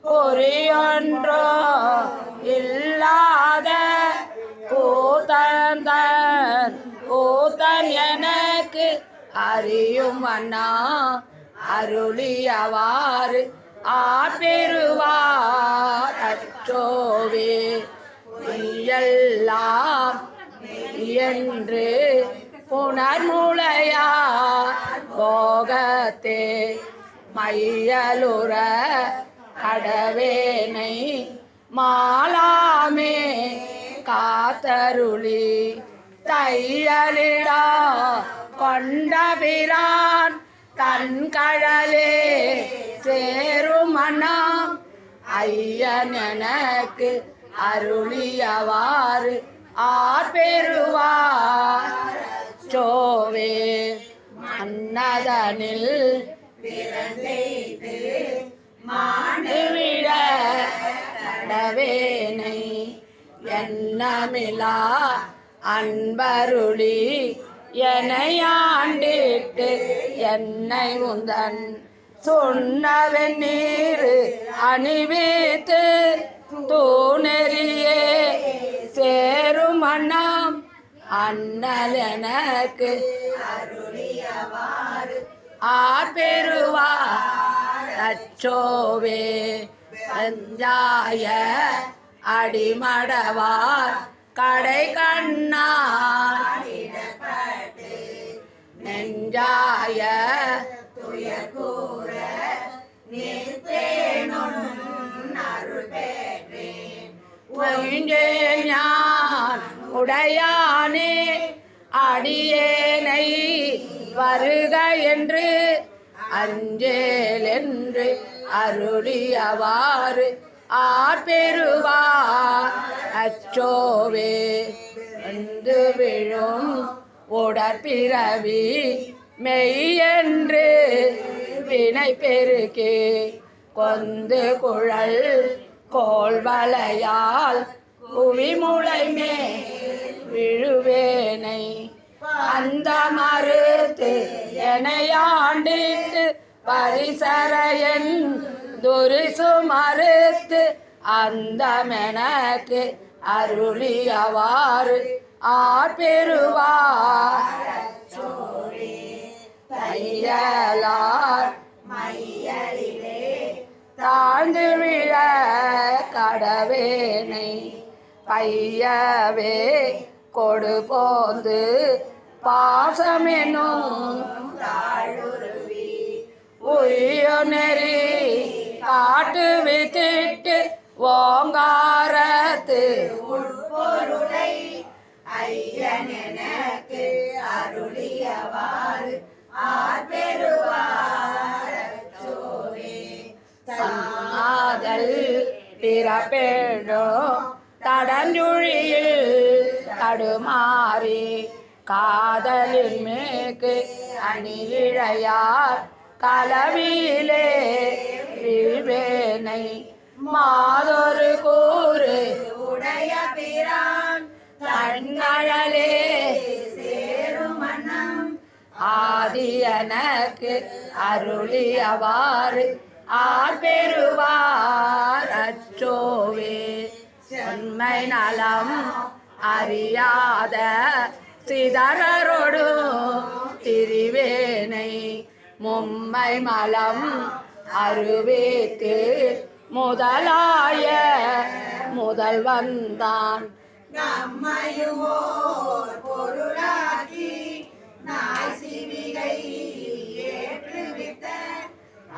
பொறியொன்றோ இல்லாத கூத்தன் எனக்கு அறியும் அண்ணா அருளியவாறு ஆபெருவார் அச்சோவே எல்லாம் என்று புனர்முளையார் போகத்தே மையலுற கடவேனை மாலாமே காத்தருளி தையலிடா கொண்டபிரான் தன் கழலே சேருமண்ணாம் ஐயன் எனக்கு அருளியவாறு ஆபெருவார் சோவே மன்னதனில் பிறந்தெய்து மாண்டுவிட கடவேனை எண்ணமிலா அன்பருளி எனையாண்டிட்டு என்னை உந்தன் சொன்னவன் நீர் அணிவித்து தூணெறியே சேரும் அண்ணாம் அண்ணல் எனக்கு ஆபெருவார் அச்சோவே பஞ்சாய அடிமடவார் கடை கண்ணார் நெஞ்சாய துயர்கூற ஞான் உடையானே அடியேனை வருக என்று அஞ்சேல் என்று அருளியவாறு ஆபெருவார் அச்சோவே வந்து விழும் உடற்பிறவி மெய்யென்று வினை பெருக்கே கொந்து குழல் கோல்வளையால் குவிமுளைமே விழுவேனை அந்த மறுத்து எனையாண்டிட்டு பரிசரையன் துரிசு மறுத்து அந்த மெனக்கு அருளியவாறு ஆபெருவார் தையலார் மையலிலே தாழ்ந்து விழ கடவேனை பையவே கொடு போந்து பாசமெனும் உய்ய நெறி காட்டு வித்திட்டு ஓங்காரத்து உட்பொருளை ஐயன் எனக்கு அருளியவாறு ஆபெருவார் அச்சோவே சாதல் பிறப்பேடோ தடஞ்சுழியில் தடுமாறி காதலின் மேற்கு அணியிழையார் கலவியிலே வீழ்வேனை மாதொரு கூறு உடைய பிரான் தன்கழலே சேரும் மன்னம் ஆதி எனக்கு அருளியவாறு ஆபெருவார் அச்சோவே செம்மை நலம் அறியாத சிதறரொடு திரிவேனை மும்மை மலம் அருவேத்து முதலாய முதல்வந்தான் நம்மையுமோர் பொருளாக்கி நாய் சிவிகை ஏற்றுவித்த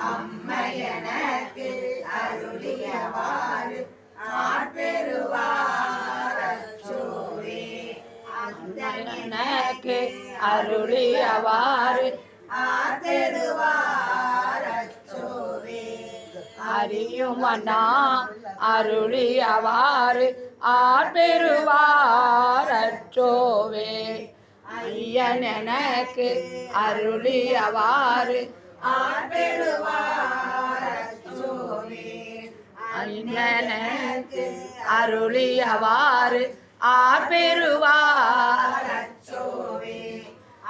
அம்மை எனக்கு அருளியவாறு ஆபெருவார் அச்சோவே எனக்கு அருளியவாறு ஆபெருவார் அச்சோவே அறியும் அண்ணா அருளியவாறு ஆபெருவார் அச்சோவே ஐயன் எனக்கு அருளியவாறு ஆபெருவார் அச்சோவே ஐயன் எனக்கு அருளியவாறு ஆபெருவார் அச்சோவே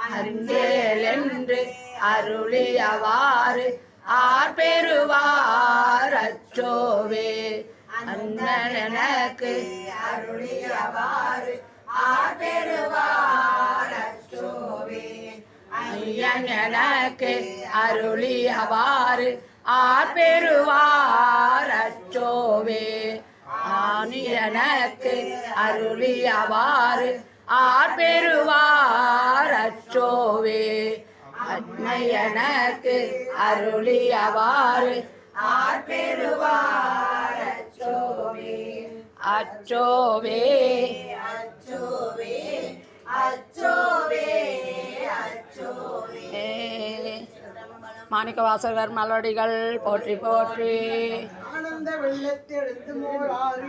அறிந்தேல் என்று அருளியவாறு ஆர் பெறுவார் அச்சோவே அண்ணன் எனக்கு அருளியவாறு ஆர் பெறுவார் அச்சோவே ஐயன் எனக்கு அருளியவாறு ஆர் பெறுவார் அச்சோவே ஆணி எனக்கு அருளியவாறு ஆர் பெறுவார் அச்சோவே அன்னை எனக்கு அருளியவாறு ஆர் பெறுவார் அச்சோவே அச்சோவே அச்சோவே அச்சோவே அச்சோவே மாணிக்க வாசகர் மலடிகள் போற்றி போற்றி ஆனந்த வெள்ளத்தெடுத்து மோர் ஆறு